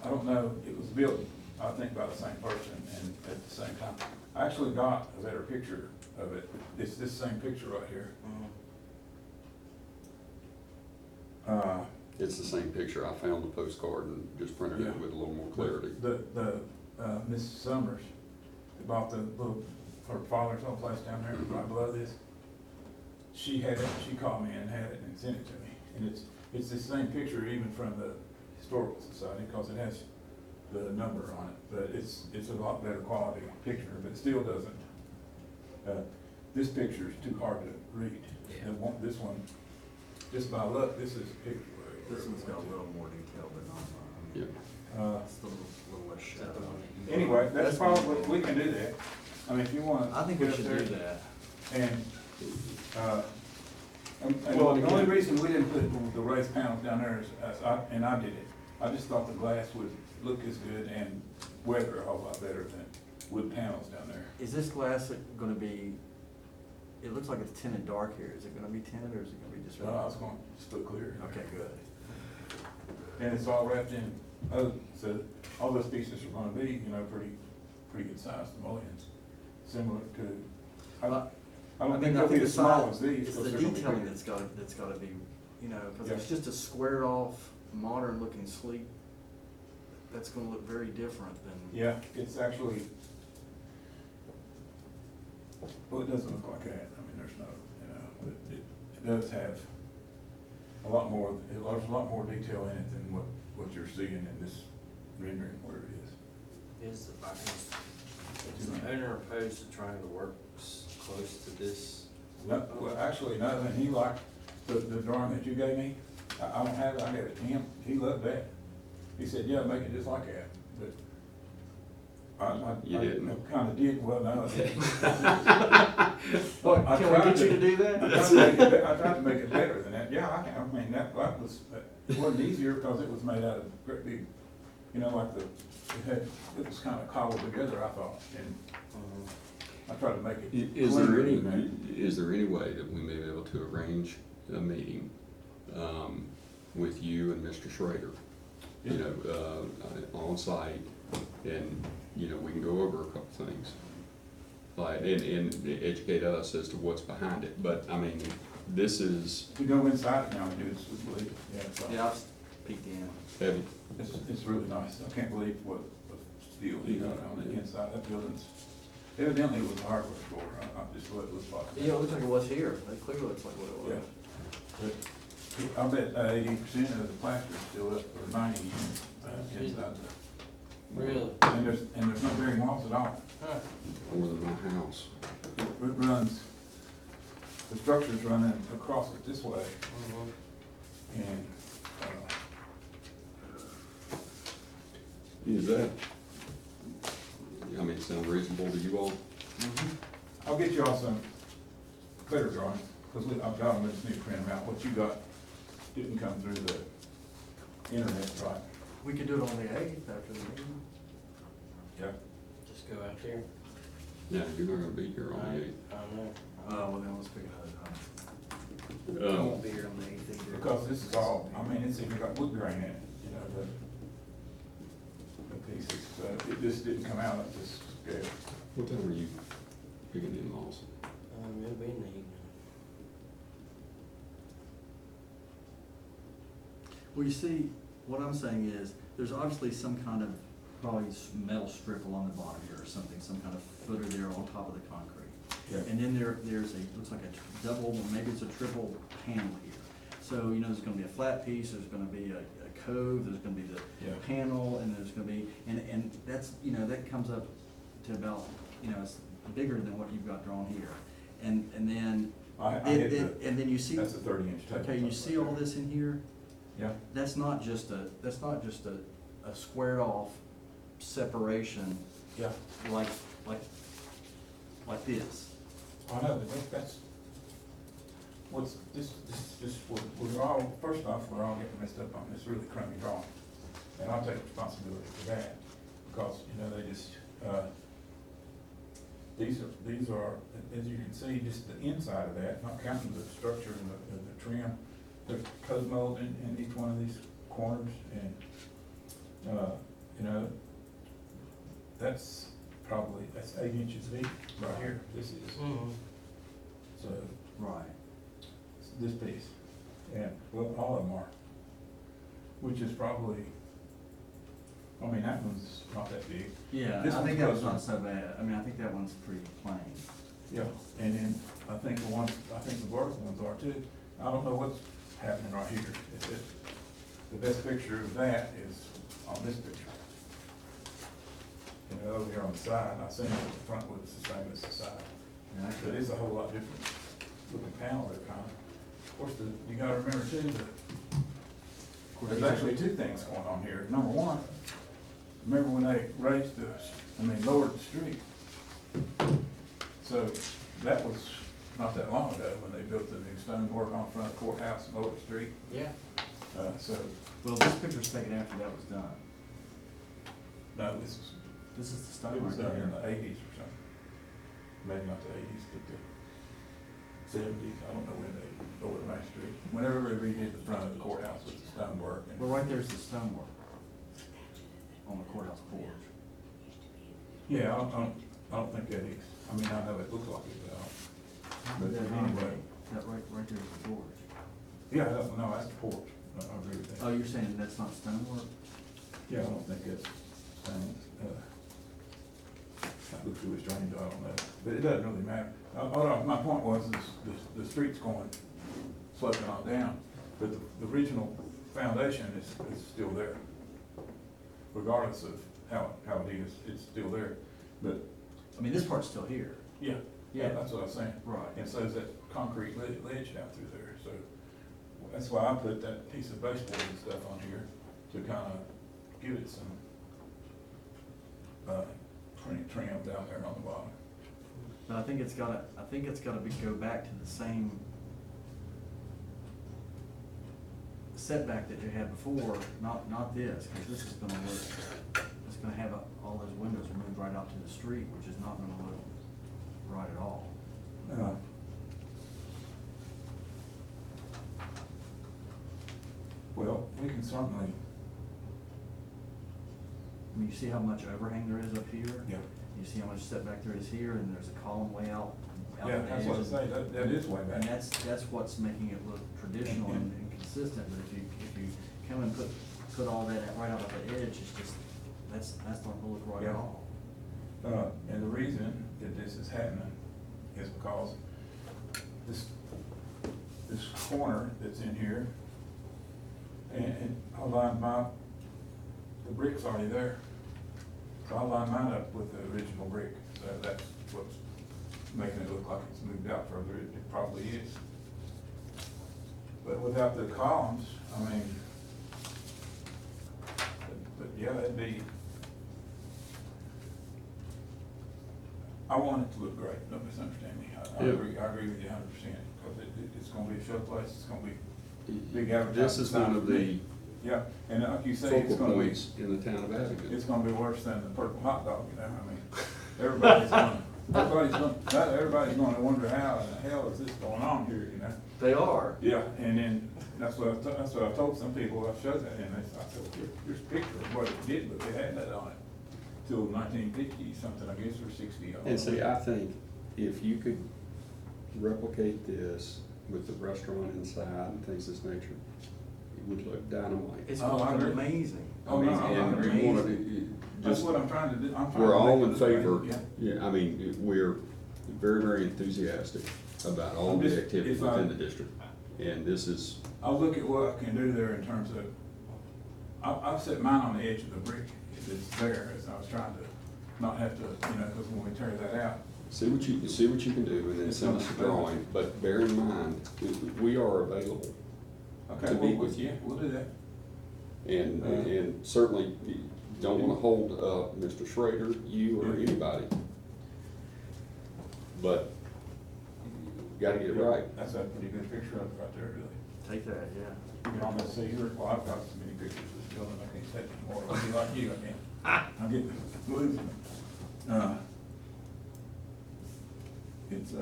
I don't know, it was built, I think, by the same person and at the same time. I actually got a better picture of it. It's this same picture right here. It's the same picture. I found the postcard and just printed Yeah. it with a little more clarity. Miss Summers, that bought the little, her father's old place down there, right below this. She had it, she called me and had it and sent it to me. And it's the same picture even from the Historical Society, because it has the number on it. But it's a lot better quality picture, but it still doesn't. This picture is too hard to read. Yeah. And this one, just by luck, this is a picture. This one's got a little more detail, but not, Yeah. it's a little less Is that shadow. the one that you? Anyway, that's probably, we can do that. I mean, if you wanna. I think we get up should there do that. And, and Well, the only again- reason we didn't put the raised panels down there is, and I did it, I just thought the glass would look as good and weather a whole lot better than wood panels down there. Is this glass gonna be, it looks like it's tinted dark here. Is it gonna be tinted or is it gonna be just? So I was going to just look clear. Okay, good. And it's all wrapped in oak, so all those pieces are gonna be, pretty good sized mullions, similar to, I don't think they'll be as small as these. It's 'cause the they're gonna be detailing bigger. that's gotta be, cause Yeah. it's just a squared off, modern looking sleek. That's gonna look very different than. Yeah, it's actually, well, it doesn't look like that, I mean, there's no, but it does have a lot more, there's a lot more detail in it than what you're seeing in this rendering where it is. Is the owner opposed to trying to work close to this? No, well, actually, no, and he liked the drawing that you gave me, I don't have it, I gave it to him, he loved that. He said, yeah, make it just like that, but You didn't. Kinda did, well, no, I didn't. What, I can we tried get you to- to do that? I tried to make it better than that, yeah, I mean, that was, it wasn't easier because it was made out of great big, like it was kinda cobbled together, I thought, and I tried to make it. Is there cleaner any, than that. is there any way that we may be able to arrange a meeting, with you and Mr. Schrader? On site, and, we can go over a couple things. Like, and educate us as to what's behind it, but, I mean, this is, We go inside it now and do it, believe it, yeah, so. Yeah, I've peeked in. heavy. It's really nice, I can't believe what steel he got on the inside, that building's, evidently it was a hardware store, I just let it look like. Yeah, it looks like it was here. It clearly looks like what it was. But I bet 80% of the plaster's still up, or 90 inside. Really? And there's no bearing walls at all. More than my house. It runs, the structure's running across it this way, and, Is that, sound reasonable to you all? I'll get you all some better drawings, because I've got them, I just need to print them out. What you got didn't come through the internet, right? We could do it on the 8th after the meeting. Yeah. Just go out there? Yeah, you're not gonna be here on the eighth. I don't know. Well, then let's pick it up. I Um, won't be here on the 8th either. Because this is all, it's even got wood grain in it, the pieces, it just didn't come out at this scale. What time are you picking in-laws? It'll be in the evening. Well, you see, what I'm saying is, there's obviously some kind of probably metal strip along the bottom here or something, some kind of footer there on top of the concrete. Yeah. And then there's looks like a double, maybe it's a triple panel here. So, there's gonna be a flat piece, there's gonna be a cove, there's gonna be the Yeah. panel, and there's gonna be, and that's, that comes up to about, it's bigger than what you've got drawn here. And then, I hit And then you see, that's a 30-inch table. okay, you see all this in here? Yeah, That's not just a squared off separation yeah. like this. I know, but that's, what's, we're all, first off, we're all getting messed up on this really crummy drawing. And I'll take responsibility for that, because, you know, they just, these are, as you can see, just the inside of that, not counting the structure and the trim. There's code mold in each one of these corners, and, you know, that's 8 inches deep right here, this is. So, Right. this piece, and, well, all of them are, which is probably, I mean, that one's not that big. Yeah, This I think one's that was closer. not so bad. I mean, I think that one's pretty plain. Yeah, and then I think the vertical ones are too. I don't know what's happening right here. The best picture of that is on this picture. You know, over here on the side, I seen it, the front looks the same as the side. Yeah, But it's a whole lot different looking panel there, kind of. Of course, you gotta remember too, that there's actually two things going on here. Number one, remember when they lowered the street? So that was not that long ago when they built the new stonework on front of the courthouse and lowered the street. Yeah. So, Well, this picture's taken after that was done. no, This is the stuff it was right done in there. the 80s or something. Maybe not the 80s, but the 70s. I don't know when they lowered Main Street. Whenever they redid the front of the courthouse with the stonework. Well, right there's the stonework on the courthouse porch. Yeah, I don't think that is. I mean, I know it looks like it, but I don't. But That anyway, That right there's the porch. yeah, no, that's the porch. I agree with that. Oh, you're saying that's not stonework? Yeah, I don't think it's, that looks really strange, I don't know, but it doesn't really matter. My point was, is the street's going, sloping on down, but the original foundation is still there. Regardless of how it is, it's still there, but, I mean, this part's still here. yeah, Yeah. that's what I was saying. Right. And so is that concrete ledge down through there, so that's why I put that piece of baseboard and stuff on here to kind of give it some trim down there on the bottom. But I think it's gotta go back to the same setback that you had before, not this, because this is gonna look, it's gonna have all those windows moved right out to the street, which is not gonna look right at all. Well, we can certainly, I mean, you see how much overhang there is up here? yeah, You see how much setback there is here, and there's a column way out yeah, the that's what I edge. say, that is way And back. that's what's making it look traditional and consistent, but if you come and put all that right out of the edge, it's just, that's not gonna look right at Yeah. all. And the reason that this is happening is because this corner that's in here, and I lined the brick's already there. So I lined mine up with the original brick, so that's what's making it look like it's moved out further, it probably is. But without the columns, I mean, but yeah, it'd be, I want it to look great, don't misunderstand me, I Yeah. agree with you 100%, because it's gonna be a showplace, it's gonna be big advertising. This is one of the Yeah, and like you say, it's focal gonna be, points in the town of Abington. it's gonna be worse than the purple hot dog, you know, I mean, everybody's gonna wonder how in the hell is this going on here, you know? They are. Yeah, and then, that's what I told some people, I showed that, and I said, well, here's a picture of what it did, but they had that on it till 1950 something, I guess, or 60. I don't And see, know. I think if you could replicate this with the restaurant inside and things of this nature, it would look dynamite. It's Oh, gonna I look agree. amazing. Oh, no, Amazing. I And agree. we wanted Amazing. to, That's just, what I'm trying to do, I'm trying to. we're all make in it look favor, great, yeah, I mean, we're very, very enthusiastic about all I'm the just- activities if I- within the district. And this is, I'll look at what I can do there in terms of, I've set mine on the edge of the brick, if it's there, as I was trying to not have to, you know, because when we tear that out, See what you can do, and then send us a drawing, but bear in mind, we are available Okay, to well, meet with you. yeah, we'll do that. And certainly, you don't wanna hold up Mr. Schrader, you or anybody. But, you gotta get it right. That's a pretty good picture of it right there, really. Take that, yeah. You can almost see here, well, I've got so many pictures of this building, I can't take anymore, I'll be like you, I can't. I'm getting losing them. It's,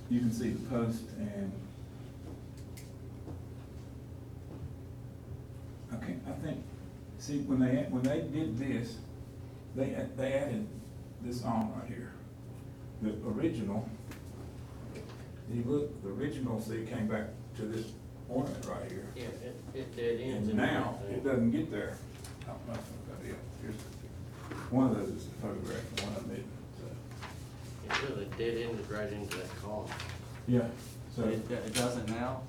you can see the post and, okay, I think, see, when they did this, they added this on right here. The original, you look, the original, see, came back to this ornament right here. Yeah, it dead ends. And now, it doesn't get there. I don't know if I've got it. Here's one of those is the photograph, and one of them isn't. It really dead ended right into that column. Yeah, so, It doesn't now?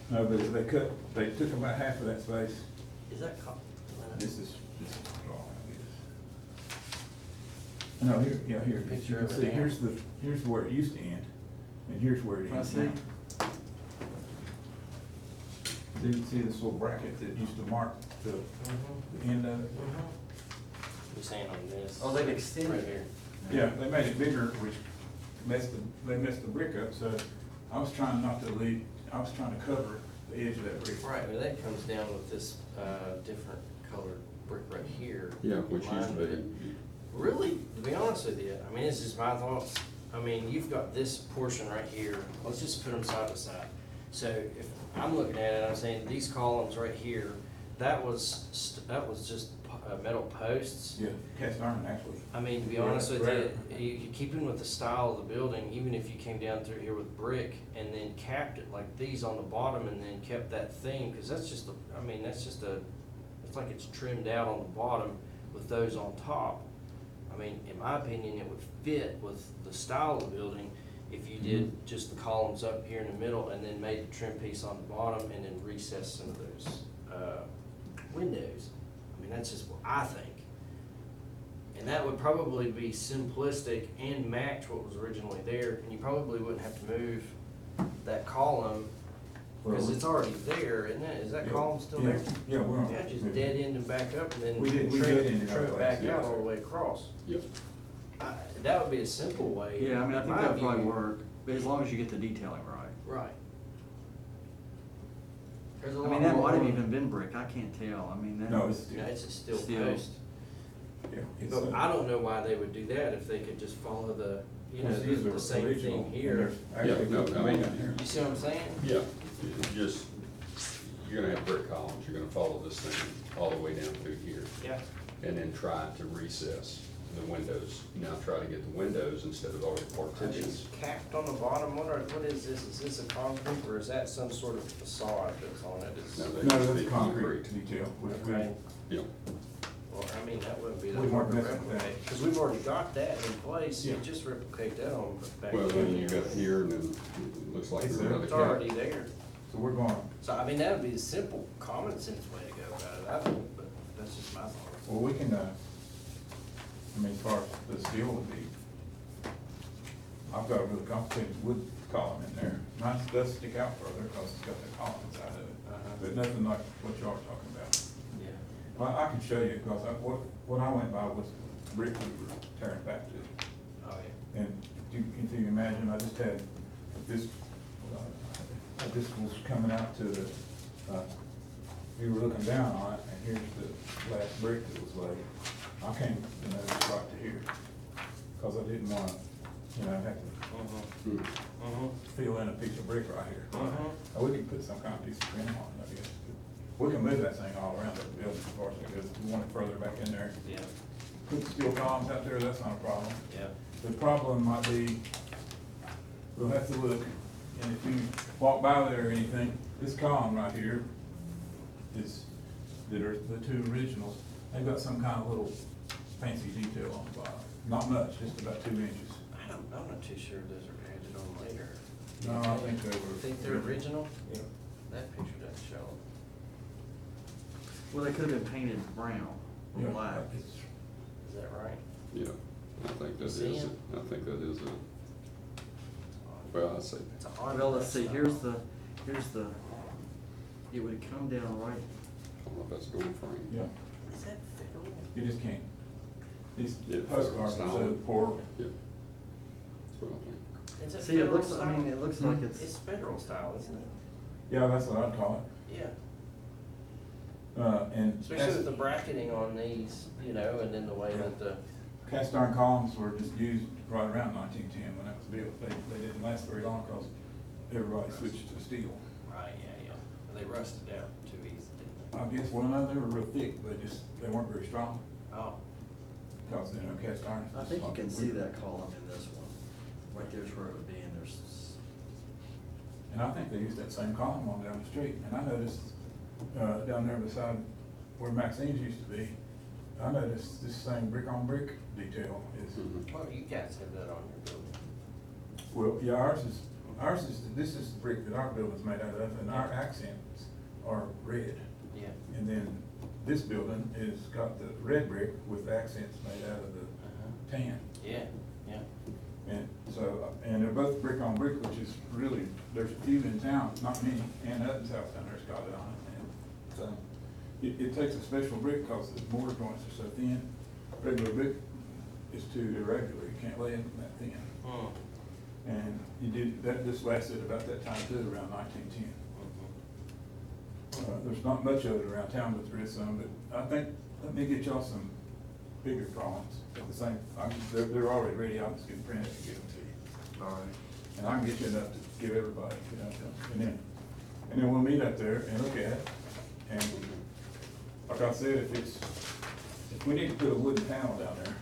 no, but they took about half of that space. Is that This is drawing, I guess. No, here, yeah, here. Picture You can of it see, now. here's where it used to end, and here's where it I ends see. now. So you can see this little bracket that used to mark the end of it. You're saying on this? Oh, they've extended Right it. here. Yeah, they made it bigger, which they messed the brick up, so I was trying not to leave, I was trying to cover the edge of that brick. Right, well, that comes down with this, different colored brick right here. Yeah, which used to be. Really, to be honest with you, I mean, this is my thoughts. I mean, you've got this portion right here, let's just put them side by side. So if I'm looking at it, I'm saying these columns right here, that was just metal posts. Yeah, cast iron, actually. I mean, to be Yeah, honest with right. you keeping with the style of the building, even if you came down through here with brick and then capped it like these on the bottom and then kept that theme, cause that's just it's like it's trimmed out on the bottom with those on top. I mean, in my opinion, it would fit with the style of the building if you did just the columns up here in the middle and then made the trim piece on the bottom and then recessed some of those, windows. I mean, that's just what I think. And that would probably be simplistic and match what was originally there, and you probably wouldn't have to move that column, because it's already there, isn't it? Is that Yeah. column still Yeah. there? Yeah, we're on. Yeah, just dead end and back up, and then We did trim dead end it it out back last, out yes. all the way across. Yep. That would be a simple way. Yeah, I mean, I in think my that'd probably view. work, but as long as you get the detailing right. Right. There's a I lot mean, that more might have on- even been brick, I can't tell, I mean, that. No, it's Yeah, it's a steel Steel. post. yeah, it's, But I don't know why they would do that if they could just follow the, these are the same original, thing and here. there's actually no, good I mean- down here. You see what I'm saying? Yeah, just, you're gonna have brick columns, you're gonna follow this thing all the way down through here. Yeah. And then try to recess the windows. Now try to get the windows instead of already partitions. It's capped on the bottom, what is this? Is this a concrete or is that some sort of facade that's on it? It's- No, they No, used to that's be concrete detail, which we, Okay. Yeah, Well, I mean, that wouldn't be We that hard weren't to messing with that. replicate, because we've already got that in place, you Yeah. just replicate that on back. well, then you got here and then it looks like It's there's another It's already cap. there. so we're going, So, I mean, that would be a simple, common sense way to go about it, I think, but that's just my thought. well, we can, I mean, as far as the steel would be, I've got a really complicated wood column in there. Mine does stick out further because it's got the column inside of it, but nothing like what y'all are talking about. Yeah. Well, I can show you, because what I went by was brick we were tearing back to. Oh, yeah. And if you imagine, I just had this, this was coming out to the, you were looking down on it, and here's the last brick that was laid. I came, just right to here, because I didn't want to, have to fill in a piece of brick right here. We can put some kind of piece of trim on it, I guess. We can move that thing all around the building as far as it goes. If we want it further back in there. Yeah, Put steel columns out there, that's not a problem. yeah. The problem might be, we'll have to look, and if you walk by there or anything, this column right here is, that are the two originals, they've got some kind of little fancy detail on the bottom. Not much, just about 2 inches. I'm not too sure those are added on later. No, I think they were. You think they're original? Yeah. That picture doesn't show them. Well, they could have been painted brown or Yeah, black. Is that right? Yeah, I think that is, Sand? I think that is a, well, I say, It's a hard. Well, let's see, here's the, it would come down right, I don't know if that's door frame. Yeah, Is that federal? you just can't. These Yeah, postcards are so style. poor. Yeah. That's what I think. Is it see, it federal looks, I style? mean, it looks like It's it's, federal style, isn't it? Yeah, that's what I'd call Yeah. it. And Especially with the bracketing on these, you know, and then the way that the, cast iron columns were just used right around 1910 when that was built. They didn't last very long because everybody switched to steel. right, yeah. They rusted out too easy, didn't I guess, well, no, they were real thick, but they weren't very strong they? Oh, because, you know, cast iron. is I just think you like can wood. see that column in this one. Right there's where it would be, and there's, And I think they used that same column on down the street. And I noticed, down there beside where Maxine's used to be, I noticed this same brick on brick detail is, Mhm. well, you guys have that on your building. well, yeah, ours is, this is the brick that our building's made out of, and our accents are red. Yeah. And then this building is got the red brick with accents made out of the tan. Yeah, yeah. And so, and they're both brick on brick, which is really, there's a few in town, not many, and Hutton's house down there's got it on it. And so, it takes a special brick because the mortar joints are so thin. Regular brick is too irregular, you can't lay it that thin. Hmm. And this lasted about that time too, around 1910. There's not much of it around town, but there is some, but I think, let me get y'all some bigger drawings at the same, they're already ready, I'll just get printed and give them to you. all right. And I can get you enough to give everybody, you know, and then we'll meet up there and look at it. And like I said, if we need to put a wooden panel down there,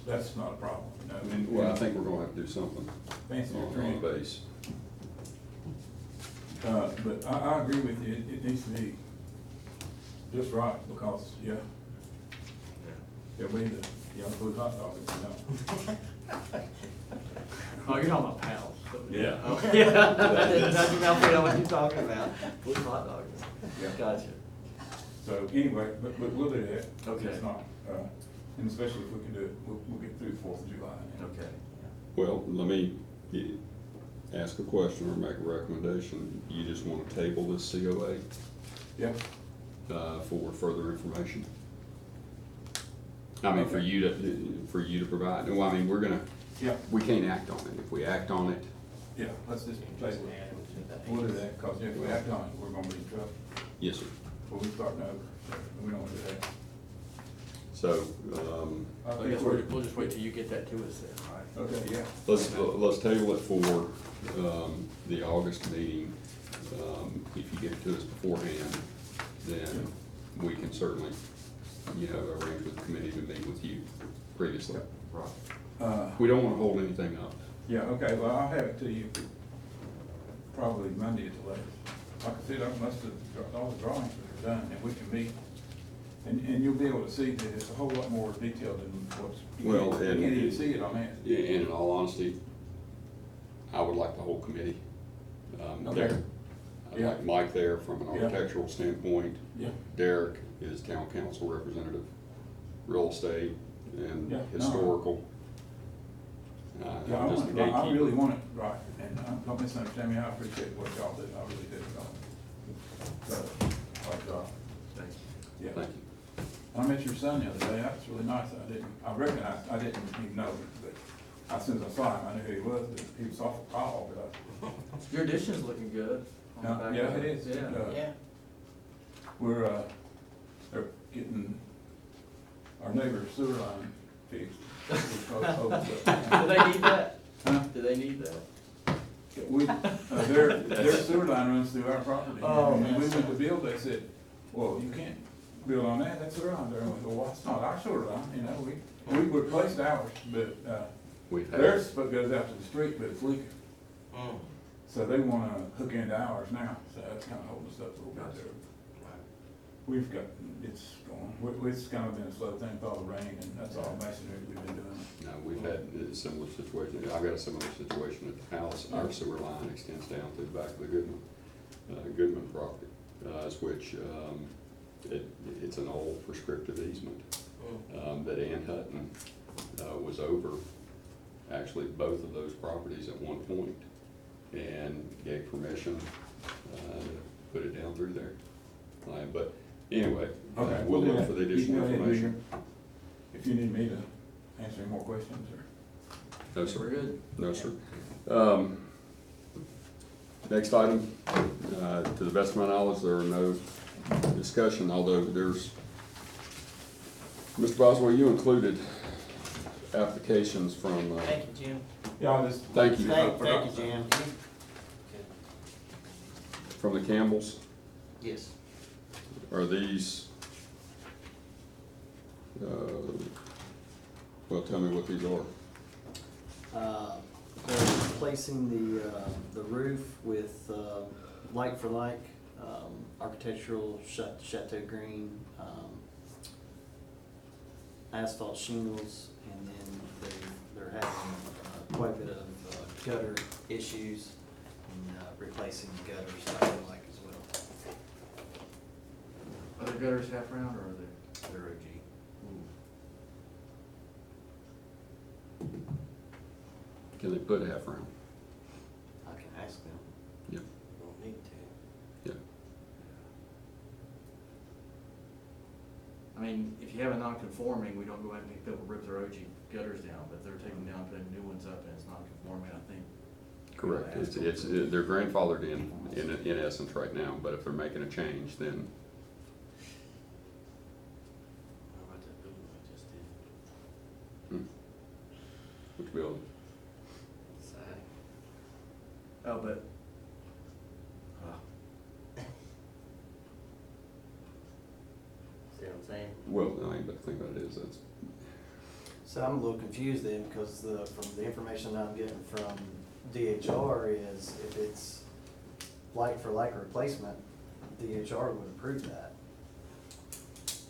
that's not a problem, you know. And- Well, I think we're gonna have to do something Fancy on tree. the base. But I agree with you, it needs to be just right, because, yeah, we need the young food hot dog, you know. Oh, you're talking about pals. Yeah. Oh, yeah, that didn't touch your mouth, I know what you're talking about. Blue hot dogs. Yeah. Gotcha. So anyway, but we'll do that. Okay. It's not, and especially if we can do it, we'll get through the 4th of July. Okay. Well, let me ask a question or make a recommendation. You just wanna table this COA, Yeah, for further information? I mean, for you to provide, well, I mean, yeah, we can't act on it. If we act on it, yeah, let's just Just table add it. them to that. We'll do that, because if we act on it, we're gonna be in trouble. yes, sir. Well, we start over, so we don't want to do that. So, I I think guess we're- we'll just wait till you get that to us then, right? Okay, yeah. let's table it for, the August meeting. If you get it to us beforehand, then we can certainly, you know, arrange with the committee to meet with you previously. Right. We don't wanna hold anything up. Yeah, okay, well, I'll have it to you probably Monday at the latest. Like I said, I must have got all the drawings that are done, and we can meet, and you'll be able to see that it's a whole lot more detailed than what's. Well, You and- can't even see it on that. Yeah, and in all honesty, I would like the whole committee, there. Okay. I'd Yeah. like Mike there from an Yeah. architectural standpoint. Yeah. Derek is town council representative, real estate and Yeah, no. historical. Yeah, I'm just the I gatekeeper. really want it right, and don't misunderstand me, I appreciate what y'all do, I really do. So, Thank you. yeah. Thank you. I met your son the other day, that was really nice, I recognized, I didn't even know, but as soon as I saw him, I knew who he was, but he was awful tall, but Your addition's looking good. on the back yeah, of it is. Yeah. Yeah. We're, they're getting our neighbor's sewer line fixed. Do they need that? Huh? Do they need that? Their sewer line runs through our property. Oh, And when we that's went to build, they said, well, you can't build on that, that's sewer line there. And we go, well, it's not our sewer line, you know, we replaced ours, but, We've had, theirs goes out to the street, but it's leaking. Mm. So they wanna hook into ours now, so that's kinda holding us up a little bit there. We've got, it's going, it's kind of been a slow thing with all the rain, and that's all masonry we've been doing. no, we've had a similar situation. I've got a similar situation at the house. Our sewer line extends down through the back of the Goodman property, which, it's an old prescriptive easement. that Ann Hutton, was over actually both of those properties at one point and gave permission, to put it down through there. But anyway, Okay. we'll look for the You additional go ahead, information. If you need me to answer any more questions, or? No, sir. We're good. No, sir. Next item, to the best of my knowledge, there are no discussion, although there's, Mr. Boswell, you included applications from, Thank you, Jim. Yeah, I'll just. Thank you. Thank you, Jim. from the Campbells. Yes. Are these, well, tell me what these are. They're replacing the roof with, like for like, architectural chateau green, asphalt shingles, and then they're having quite a bit of gutter issues, and replacing the gutters like for like as well. Are the gutters half round or are they, they're OG? Can they put half round? I can ask them. Yep, Don't need to. yep. I mean, if you have a non-conforming, we don't go ahead and make people rip their OG gutters down, but they're taking down, putting new ones up, and it's non-conforming, I think. Correct. They're grandfathered in essence right now, but if they're making a change, then How about that building I just did? which building? Side. Oh, but, See what I'm saying? Well, I mean, but the thing about it is, that's, So I'm a little confused then, because from the information I'm getting from DHR is if it's like for like replacement, DHR would approve that.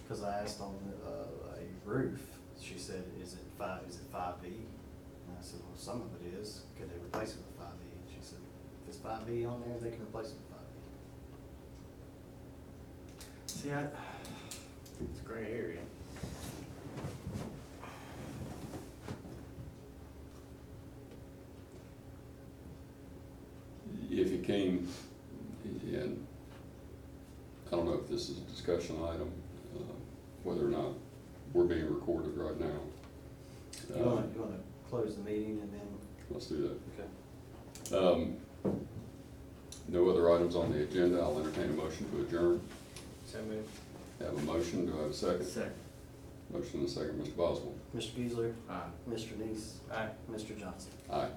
Cause I asked on a roof, she said, is it 5V? And I said, well, some of it is, could they replace it with 5V? And she said, if it's 5V on there, they can replace it with 5V. see, It's a gray area. if it came, and I don't know if this is a discussion item, whether or not we're being recorded right now. You wanna close the meeting and then, Let's do that. okay. No other items on the agenda. I'll entertain a motion to adjourn. So moved. Have a motion. Do I have a second? second. Motion and a second. Mr. Boswell. Mr. Geisler, Aye. Mr. Neese, Aye. Mr. Johnson. Aye.